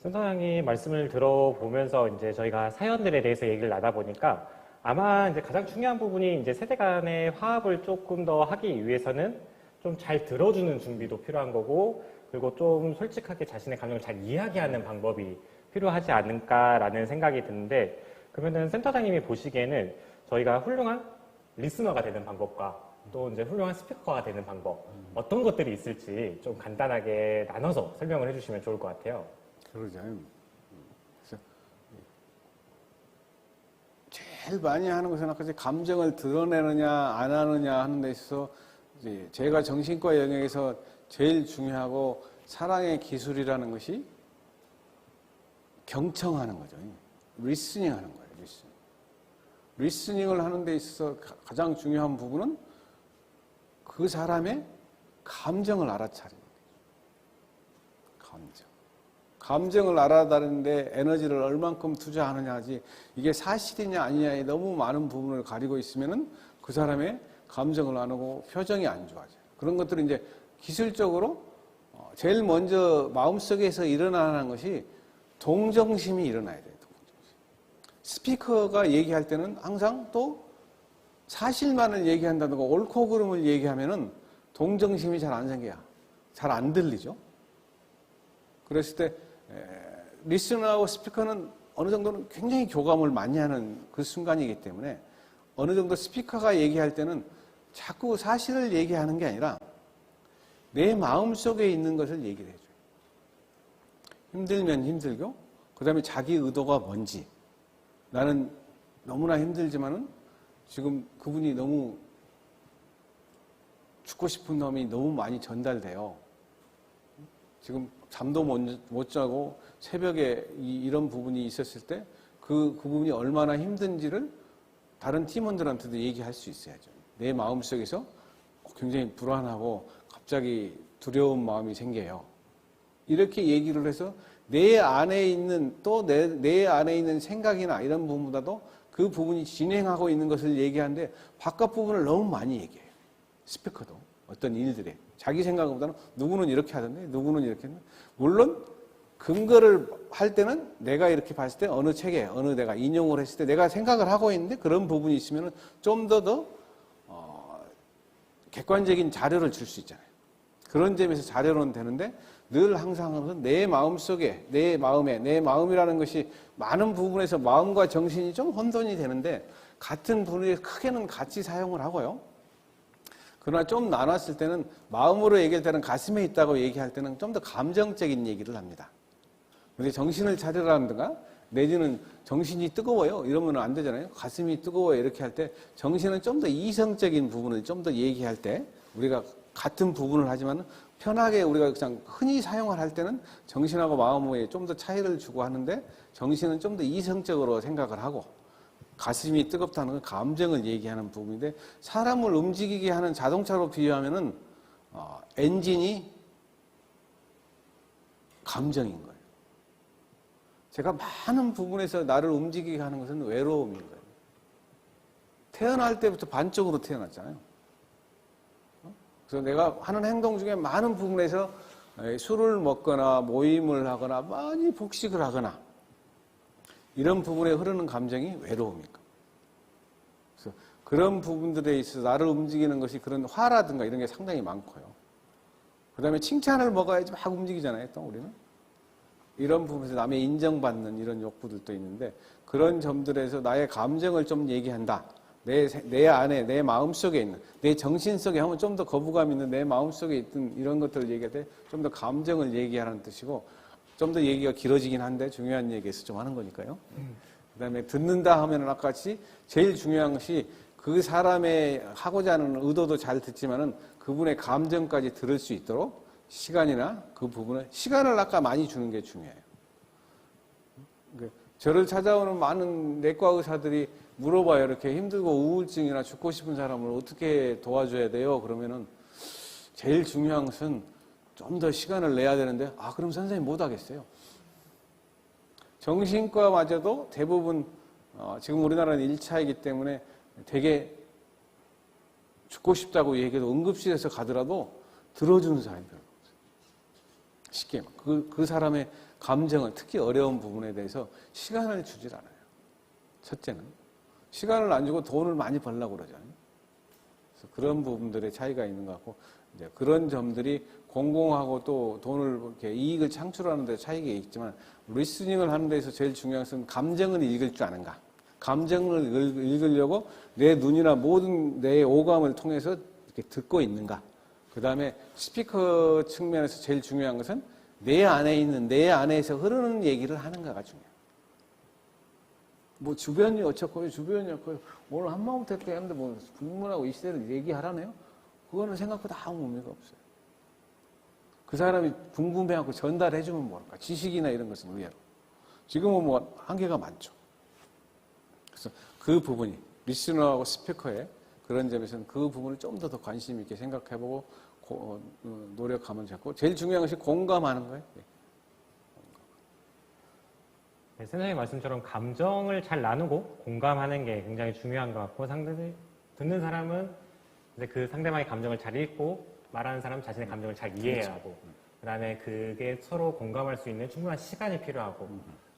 센터장님 말씀을 들어보면서 이제 저희가 사연들에 대해서 얘기를 나다 보니까 아마 이제 가장 중요한 부분이 이제 세대 간의 화합을 조금 더 하기 위해서는 좀 잘 들어주는 준비도 필요한 거고, 그리고 좀 솔직하게 자신의 감정을 잘 이야기하는 방법이 필요하지 않을까라는 생각이 드는데, 그러면은 센터장님이 보시기에는 저희가 훌륭한 리스너가 되는 방법과 또 이제 훌륭한 스피커가 되는 방법, 어떤 것들이 있을지 좀 간단하게 나눠서 설명을 해주시면 좋을 것 같아요. 그러죠. 그래서 제일 많이 하는 것은 아까 감정을 드러내느냐 안 하느냐 하는 데 있어서 이제 제가 정신과 영역에서 제일 중요하고 사랑의 기술이라는 것이 경청하는 거죠. 리스닝 하는 거예요. 리스닝을 하는 데 있어서 가장 중요한 부분은 그 사람의 감정을 알아차리는 거예요. 감정을 알아다니는데 에너지를 얼만큼 투자하느냐 하지, 이게 사실이냐 아니냐에 너무 많은 부분을 가리고 있으면은 그 사람의 감정을 안 하고 표정이 안 좋아져요. 그런 것들은 이제 기술적으로 제일 먼저 마음속에서 일어나는 것이 동정심이 일어나야 돼요. 동정심. 스피커가 얘기할 때는 항상 또 사실만을 얘기한다든가 옳고 그름을 얘기하면은 동정심이 잘 안 생겨요. 잘 안 들리죠. 그랬을 때 리스너하고 스피커는 어느 정도는 굉장히 교감을 많이 하는 그 순간이기 때문에 어느 정도 스피커가 얘기할 때는 자꾸 사실을 얘기하는 게 아니라 내 마음속에 있는 것을 얘기를 해줘요. 힘들면 힘들고, 그 다음에 자기 의도가 뭔지. 나는 너무나 힘들지만은 지금 그분이 너무 죽고 싶은 마음이 너무 많이 전달돼요. 지금 잠도 못 자고 새벽에 이런 부분이 있었을 때 그 부분이 얼마나 힘든지를 다른 팀원들한테도 얘기할 수 있어야죠. 내 마음속에서 굉장히 불안하고 갑자기 두려운 마음이 생겨요. 이렇게 얘기를 해서 내 안에 있는 또 내 안에 있는 생각이나 이런 부분보다도 그 부분이 진행하고 있는 것을 얘기하는데 바깥 부분을 너무 많이 얘기해요. 스피커도 어떤 일들에 자기 생각보다는 누구는 이렇게 하던데 누구는 이렇게 했는데, 물론 근거를 할 때는 내가 이렇게 봤을 때 어느 책에 어느 내가 인용을 했을 때 내가 생각을 하고 있는데 그런 부분이 있으면 좀 더 객관적인 자료를 줄 수 있잖아요. 그런 점에서 자료는 되는데 늘 항상 내 마음속에 내 마음이라는 것이 많은 부분에서 마음과 정신이 좀 혼돈이 되는데 같은 분야에 크게는 같이 사용을 하고요. 그러나 좀 나눴을 때는 마음으로 얘기할 때는 가슴에 있다고 얘기할 때는 좀 더 감정적인 얘기를 합니다. 근데 정신을 차리라든가 내지는 정신이 뜨거워요 이러면 안 되잖아요. 가슴이 뜨거워요 이렇게 할 때 정신은 좀 더 이성적인 부분을 좀 더 얘기할 때 우리가 같은 부분을 하지만 편하게 우리가 그냥 흔히 사용을 할 때는 정신하고 마음에 좀 더 차이를 주고 하는데 정신은 좀 더 이성적으로 생각을 하고 가슴이 뜨겁다는 건 감정을 얘기하는 부분인데 사람을 움직이게 하는 자동차로 비유하면은 엔진이 감정인 거예요. 제가 많은 부분에서 나를 움직이게 하는 것은 외로움인 거예요. 태어날 때부터 반쪽으로 태어났잖아요. 그래서 내가 하는 행동 중에 많은 부분에서 술을 먹거나 모임을 하거나 많이 복식을 하거나 이런 부분에 흐르는 감정이 외로움입니다. 그래서 그런 부분들에 있어서 나를 움직이는 것이 그런 화라든가 이런 게 상당히 많고요. 그 다음에 칭찬을 먹어야지 막 움직이잖아요, 또 우리는. 이런 부분에서 남의 인정받는 이런 욕구들도 있는데 그런 점들에서 나의 감정을 좀 얘기한다. 내 안에, 내 마음속에 있는, 내 정신 속에 하면 좀 더 거부감 있는 내 마음속에 있던 이런 것들을 얘기할 때 좀 더 감정을 얘기하라는 뜻이고 좀 더 얘기가 길어지긴 한데 중요한 얘기에서 좀 하는 거니까요. 그 다음에 듣는다 하면 아까 같이 제일 중요한 것이 그 사람의 하고자 하는 의도도 잘 듣지만은 그분의 감정까지 들을 수 있도록 시간이나 그 부분을, 시간을 아까 많이 주는 게 중요해요. 저를 찾아오는 많은 내과 의사들이 물어봐요. 이렇게 힘들고 우울증이나 죽고 싶은 사람을 어떻게 도와줘야 돼요? 그러면은 제일 중요한 것은 좀 더 시간을 내야 되는데, 그럼 선생님 못 하겠어요. 정신과마저도 대부분, 지금 우리나라는 1차이기 때문에 되게 죽고 싶다고 얘기해도 응급실에서 가더라도 들어주는 사람이 별로 없어요. 쉽게. 그 사람의 감정은 특히 어려운 부분에 대해서 시간을 주질 않아요. 첫째는 시간을 안 주고 돈을 많이 벌려고 그러잖아요. 그래서 그런 부분들의 차이가 있는 것 같고 이제 그런 점들이 공공하고 또 돈을 이렇게 이익을 창출하는 데 차이가 있지만 리스닝을 하는 데서 제일 중요한 것은 감정을 읽을 줄 아는가. 감정을 읽으려고 내 눈이나 모든 내 오감을 통해서 이렇게 듣고 있는가. 그 다음에 스피커 측면에서 제일 중요한 것은 내 안에 있는, 내 안에서 흐르는 얘기를 하는가가 중요해요. 뭐 주변이 어쩌고 주변이 어쩌고 오늘 한마음부터 이렇게 했는데 뭐 국문하고 이 시대를 얘기하라네요? 그거는 생각보다 아무 의미가 없어요. 그 사람이 궁금해하고 전달해주면 모를까. 지식이나 이런 것은 의외로. 지금은 뭐 한계가 많죠. 그래서 그 부분이 리스너하고 스피커의 그런 점에서는 그 부분을 좀 더 관심 있게 생각해보고 노력하면 좋고 제일 중요한 것이 공감하는 거예요. 네, 선생님 말씀처럼 감정을 잘 나누고 공감하는 게 굉장히 중요한 것 같고 듣는 사람은 이제 그 상대방의 감정을 잘 읽고 말하는 사람은 자신의 감정을 잘 이해해야 하고 그다음에 그게 서로 공감할 수 있는 충분한 시간이 필요하고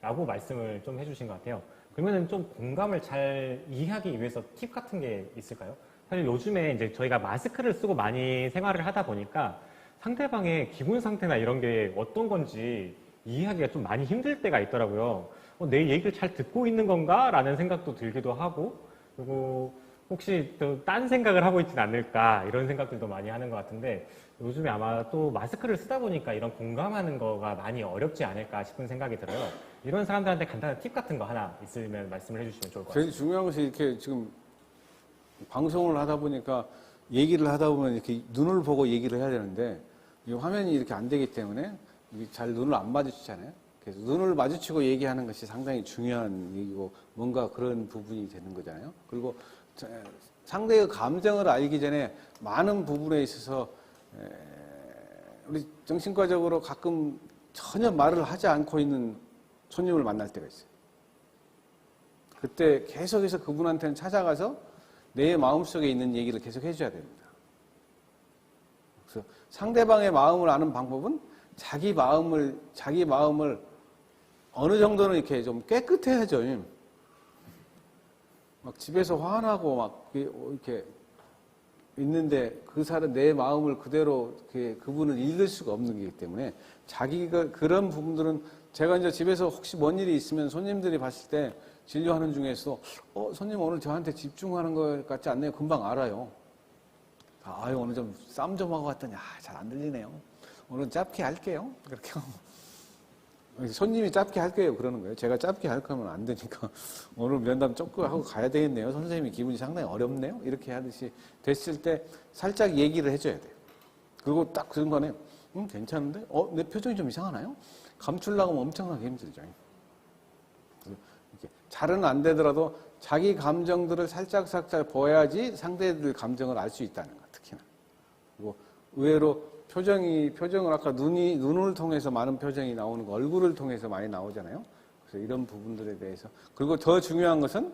라고 말씀을 좀 해주신 것 같아요. 그러면은 좀 공감을 잘 이해하기 위해서 팁 같은 게 있을까요? 사실 요즘에 이제 저희가 마스크를 쓰고 많이 생활을 하다 보니까 상대방의 기분 상태나 이런 게 어떤 건지 이해하기가 좀 많이 힘들 때가 있더라고요. 내 얘기를 잘 듣고 있는 건가? 라는 생각도 들기도 하고, 그리고 혹시 또 딴 생각을 하고 있진 않을까? 이런 생각들도 많이 하는 것 같은데, 요즘에 아마 또 마스크를 쓰다 보니까 이런 공감하는 거가 많이 어렵지 않을까 싶은 생각이 들어요. 이런 사람들한테 간단한 팁 같은 거 하나 있으면 말씀을 해주시면 좋을 것 같아요. 제일 중요한 것이 이렇게 지금 방송을 하다 보니까 얘기를 하다 보면 이렇게 눈을 보고 얘기를 해야 되는데, 이 화면이 이렇게 안 되기 때문에 잘 눈을 안 마주치잖아요. 그래서 눈을 마주치고 얘기하는 것이 상당히 중요한 얘기고 뭔가 그런 부분이 되는 거잖아요. 그리고 상대의 감정을 알기 전에 많은 부분에 있어서 우리 정신과적으로 가끔 전혀 말을 하지 않고 있는 손님을 만날 때가 있어요. 그때 계속해서 그분한테는 찾아가서 내 마음속에 있는 얘기를 계속 해줘야 됩니다. 그래서 상대방의 마음을 아는 방법은 자기 마음을 어느 정도는 이렇게 좀 깨끗해야죠. 막 집에서 화나고 막 이렇게 있는데 그 사람 내 마음을 그대로 그분을 읽을 수가 없는 거기 때문에 자기가 그런 부분들은 제가 이제 집에서 혹시 뭔 일이 있으면 손님들이 봤을 때 진료하는 중에서 손님 오늘 저한테 집중하는 것 같지 않네요. 금방 알아요. 아유 오늘 좀 싸움 좀 하고 왔더니 잘 안 들리네요. 오늘 짧게 할게요. 그렇게 손님이 짧게 할게요. 그러는 거예요. 제가 짧게 할 거면 안 되니까 오늘 면담 조금 하고 가야 되겠네요. 선생님이 기분이 상당히 어렵네요. 이렇게 하듯이 됐을 때 살짝 얘기를 해줘야 돼요. 그리고 딱 그 순간에 괜찮은데? 내 표정이 좀 이상하나요? 감추려고 하면 엄청나게 힘들죠. 이렇게 잘은 안 되더라도 자기 감정들을 살짝 보여야지 상대들 감정을 알 수 있다는 거 특히나. 그리고 의외로 표정을 아까 눈을 통해서 많은 표정이 나오는 거, 얼굴을 통해서 많이 나오잖아요. 그래서 이런 부분들에 대해서. 그리고 더 중요한 것은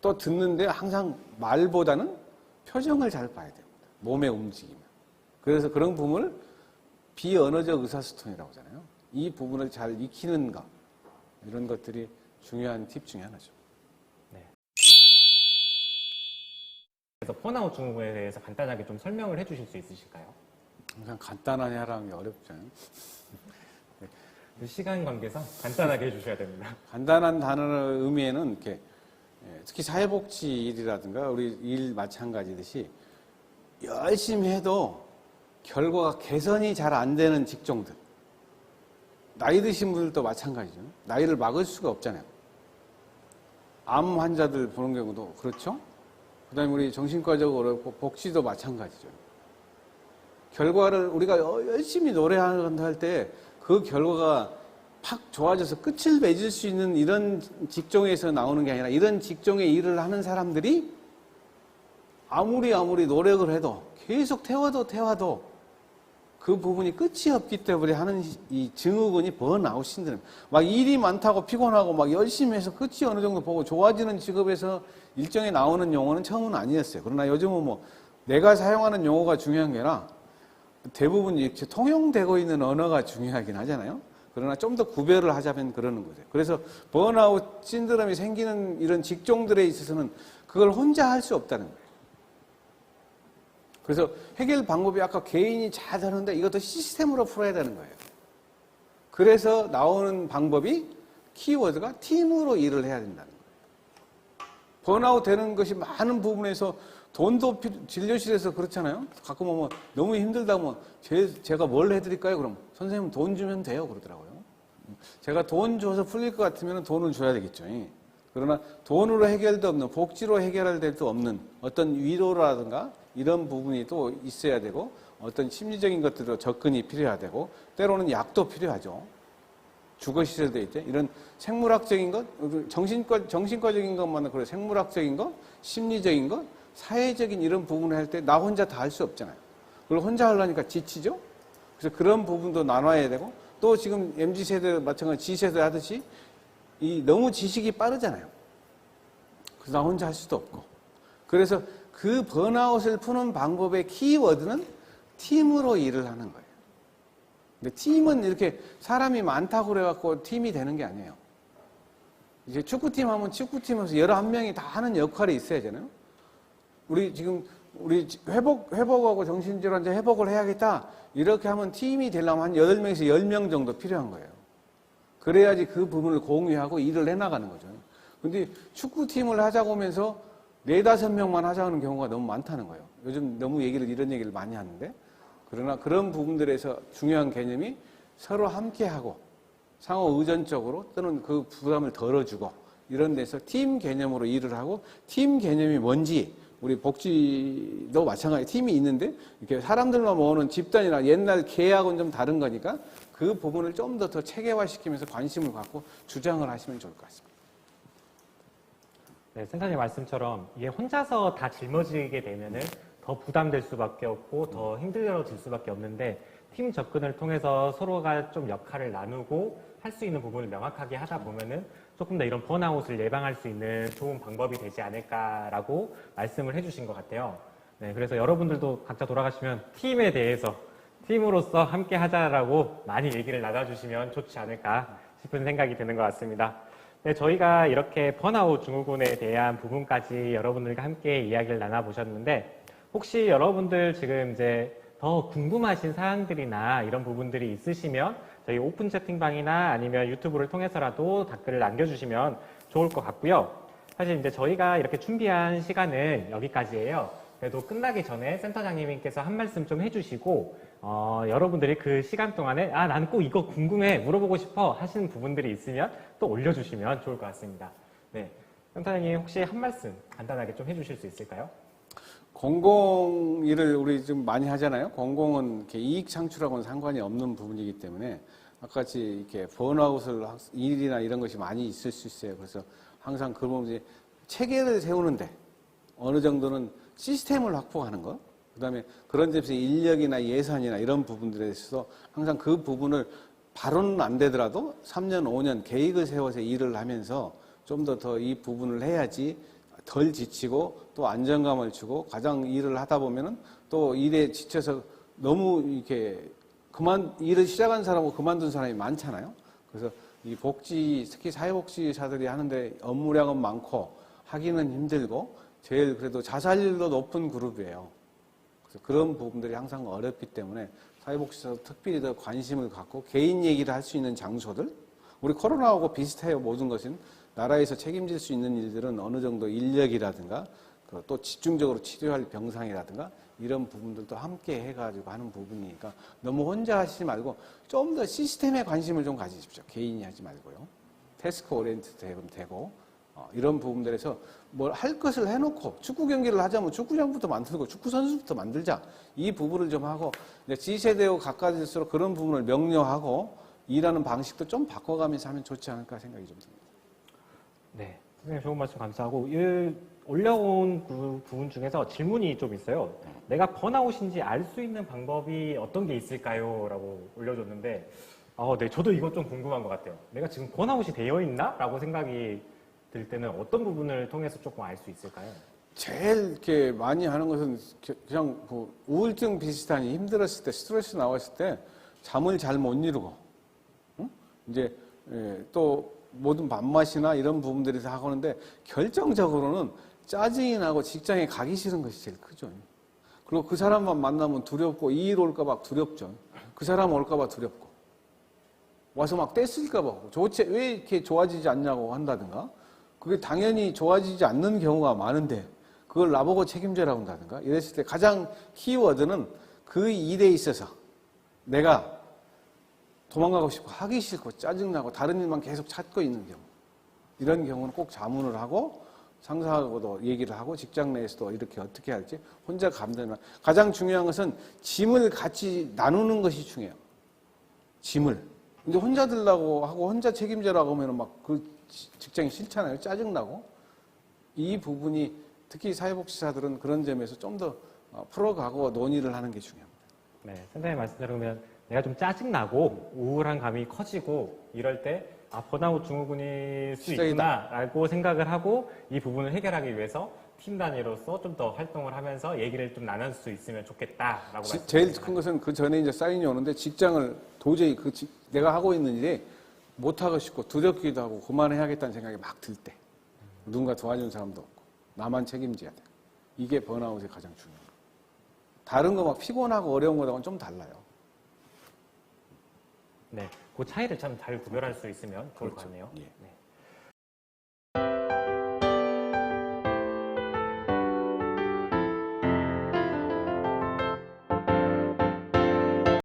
또 듣는데 항상 말보다는 표정을 잘 봐야 됩니다. 몸의 움직임. 그래서 그런 부분을 비언어적 의사소통이라고 하잖아요. 이 부분을 잘 익히는 것. 이런 것들이 중요한 팁 중에 하나죠. 네. 그래서 폰아웃 증후군에 대해서 간단하게 좀 설명을 해주실 수 있으실까요? 항상 간단하게 하라는 게 어렵잖아요. 네. 시간 관계상 간단하게 해주셔야 됩니다. 간단한 단어의 의미에는 이렇게 특히 사회복지 일이라든가 우리 일 마찬가지듯이 열심히 해도 결과가 개선이 잘 안 되는 직종들. 나이 드신 분들도 마찬가지죠. 나이를 막을 수가 없잖아요. 암 환자들 보는 경우도 그렇죠. 그 다음에 우리 정신과적으로 어렵고 복지도 마찬가지죠. 결과를 우리가 열심히 노래한다 할 때 그 결과가 팍 좋아져서 끝을 맺을 수 있는 이런 직종에서 나오는 게 아니라 이런 직종의 일을 하는 사람들이 아무리 노력을 해도 계속 태워도 그 부분이 끝이 없기 때문에 하는 이 증후군이 번아웃 신드롬. 막 일이 많다고 피곤하고 막 열심히 해서 끝이 어느 정도 보고 좋아지는 직업에서 일정에 나오는 용어는 처음은 아니었어요. 그러나 요즘은 뭐 내가 사용하는 용어가 중요한 게 아니라 대부분 이렇게 통용되고 있는 언어가 중요하긴 하잖아요. 그러나 좀 더 구별을 하자면 그러는 거죠. 그래서 번아웃 신드롬이 생기는 이런 직종들에 있어서는 그걸 혼자 할 수 없다는 거예요. 그래서 해결 방법이 아까 개인이 잘 하는데 이것도 시스템으로 풀어야 되는 거예요. 그래서 나오는 방법이 키워드가 팀으로 일을 해야 된다는 거예요. 번아웃 되는 것이 많은 부분에서 돈도 진료실에서 그렇잖아요. 가끔 오면 너무 힘들다면 제가 뭘 해드릴까요? 그럼 선생님 돈 주면 돼요. 그러더라고요. 제가 돈 줘서 풀릴 것 같으면 돈을 줘야 되겠죠. 그러나 돈으로 해결도 없는, 복지로 해결할 데도 없는 어떤 위로라든가 이런 부분이 또 있어야 되고 어떤 심리적인 것들도 접근이 필요하고 때로는 약도 필요하죠. 주거시설도 있대. 이런 생물학적인 것, 정신과적인 것만은 그래. 생물학적인 것, 심리적인 것, 사회적인 이런 부분을 할 때 나 혼자 다 할 수 없잖아요. 그걸 혼자 하려니까 지치죠? 그래서 그런 부분도 나눠야 되고 또 지금 MZ세대 마찬가지 G세대 하듯이 너무 지식이 빠르잖아요. 그래서 나 혼자 할 수도 없고. 그래서 그 번아웃을 푸는 방법의 키워드는 팀으로 일을 하는 거예요. 근데 팀은 이렇게 사람이 많다고 그래갖고 팀이 되는 게 아니에요. 이제 축구팀 하면 축구팀에서 11명이 다 하는 역할이 있어야 되잖아요. 우리 회복하고 정신질환자 회복을 해야겠다. 이렇게 하면 팀이 되려면 한 8명에서 10명 정도 필요한 거예요. 그래야지 그 부분을 공유하고 일을 해나가는 거죠. 근데 축구팀을 하자고 하면서 4, 5명만 하자는 경우가 너무 많다는 거예요. 요즘 너무 이런 얘기를 많이 하는데. 그러나 그런 부분들에서 중요한 개념이 서로 함께하고 상호 의존적으로 또는 그 부담을 덜어주고 이런 데서 팀 개념으로 일을 하고 팀 개념이 뭔지 우리 복지도 마찬가지 팀이 있는데 이렇게 사람들만 모으는 집단이나 옛날 계약은 좀 다른 거니까 그 부분을 좀 더 체계화시키면서 관심을 갖고 주장을 하시면 좋을 것 같습니다. 네, 센터님 말씀처럼 이게 혼자서 다 짊어지게 되면은 더 부담될 수밖에 없고 더 힘들어질 수밖에 없는데 팀 접근을 통해서 서로가 좀 역할을 나누고 할 수 있는 부분을 명확하게 하다 보면은 조금 더 이런 번아웃을 예방할 수 있는 좋은 방법이 되지 않을까라고 말씀을 해주신 것 같아요. 네, 그래서 여러분들도 각자 돌아가시면 팀에 대해서 팀으로서 함께 하자라고 많이 얘기를 나눠주시면 좋지 않을까 싶은 생각이 드는 것 같습니다. 네, 저희가 이렇게 번아웃 증후군에 대한 부분까지 여러분들과 함께 이야기를 나눠보셨는데 혹시 여러분들 지금 이제 더 궁금하신 사항들이나 이런 부분들이 있으시면 저희 오픈 채팅방이나 아니면 유튜브를 통해서라도 댓글을 남겨주시면 좋을 것 같고요. 사실 이제 저희가 이렇게 준비한 시간은 여기까지예요. 그래도 끝나기 전에 센터장님께서 한 말씀 좀 해주시고 여러분들이 그 시간 동안에 나는 꼭 이거 궁금해 물어보고 싶어 하시는 부분들이 있으면 또 올려주시면 좋을 것 같습니다. 네, 센터장님 혹시 한 말씀 간단하게 좀 해주실 수 있을까요? 공공 일을 우리 좀 많이 하잖아요. 공공은 이렇게 이익 창출하고는 상관이 없는 부분이기 때문에 아까같이 이렇게 번아웃을 일이나 이런 것이 많이 있을 수 있어요. 그래서 항상 그 부분이 체계를 세우는데 어느 정도는 시스템을 확보하는 것, 그다음에 그런 점에서 인력이나 예산이나 이런 부분들에 있어서 항상 그 부분을 바로는 안 되더라도 3년, 5년 계획을 세워서 일을 하면서 좀 더 이 부분을 해야지 덜 지치고 또 안정감을 주고 가장 일을 하다 보면은 또 일에 지쳐서 너무 이렇게 일을 시작한 사람하고 그만둔 사람이 많잖아요. 그래서 이 복지, 특히 사회복지사들이 하는데 업무량은 많고 하기는 힘들고 제일 그래도 자살률도 높은 그룹이에요. 그래서 그런 부분들이 항상 어렵기 때문에 사회복지사도 특별히 더 관심을 갖고 개인 얘기를 할 수 있는 장소들, 우리 코로나하고 비슷해요. 모든 것은 나라에서 책임질 수 있는 일들은 어느 정도 인력이라든가 또 집중적으로 치료할 병상이라든가 이런 부분들도 함께 해가지고 하는 부분이니까 너무 혼자 하시지 말고 좀 더 시스템에 관심을 좀 가지십시오. 개인이 하지 말고요. 태스크 오리엔티드 되고 이런 부분들에서 뭘 할 것을 해놓고 축구 경기를 하자면 축구장부터 만들고 축구 선수부터 만들자. 이 부분을 좀 하고 G세대와 가까워질수록 그런 부분을 명료하고 일하는 방식도 좀 바꿔가면서 하면 좋지 않을까 생각이 좀 듭니다. 네, 선생님 좋은 말씀 감사하고 올라온 그 부분 중에서 질문이 좀 있어요. 내가 번아웃인지 알 수 있는 방법이 어떤 게 있을까요? 라고 올려줬는데 네, 저도 이거 좀 궁금한 것 같아요. 내가 지금 번아웃이 되어 있나? 라고 생각이 들 때는 어떤 부분을 통해서 조금 알 수 있을까요? 제일 이렇게 많이 하는 것은 그냥 우울증 비슷한 힘들었을 때 스트레스 나왔을 때 잠을 잘 못 이루고 이제 또 모든 밥맛이나 이런 부분들에서 하고는데 결정적으로는 짜증이 나고 직장에 가기 싫은 것이 제일 크죠. 그리고 그 사람만 만나면 두렵고 이 일 올까봐 두렵죠. 그 사람 올까봐 두렵고 와서 막 떼쓸까봐 왜 이렇게 좋아지지 않냐고 한다든가 그게 당연히 좋아지지 않는 경우가 많은데 그걸 나보고 책임져라고 한다든가 이랬을 때 가장 키워드는 그 일에 있어서 내가 도망가고 싶고 하기 싫고 짜증나고 다른 일만 계속 찾고 있는 경우 이런 경우는 꼭 자문을 하고 상사하고도 얘기를 하고 직장 내에서도 이렇게 어떻게 할지 혼자 감당하는 가장 중요한 것은 짐을 같이 나누는 것이 중요해요. 짐을. 근데 혼자 들라고 하고 혼자 책임져라고 하면 막 그 직장이 싫잖아요. 짜증나고. 이 부분이 특히 사회복지사들은 그런 점에서 좀 더 풀어가고 논의를 하는 게 중요합니다. 네, 선생님 말씀 들으면 내가 좀 짜증나고 우울한 감이 커지고 이럴 때 번아웃 증후군일 수 있구나라고 생각을 하고 이 부분을 해결하기 위해서 팀 단위로서 좀 더 활동을 하면서 얘기를 좀 나눌 수 있으면 좋겠다라고 제일 큰 것은 그 전에 이제 사인이 오는데 직장을 도저히 내가 하고 있는 일에 못하고 싶고 두렵기도 하고 그만해야겠다는 생각이 막 들 때 누군가 도와주는 사람도 없고 나만 책임져야 돼. 이게 번아웃이 가장 중요한 거예요. 다른 거 막 피곤하고 어려운 거랑은 좀 달라요. 네, 그 차이를 참 잘 구별할 수 있으면 좋을 것 그렇죠. 같네요. 예. 네.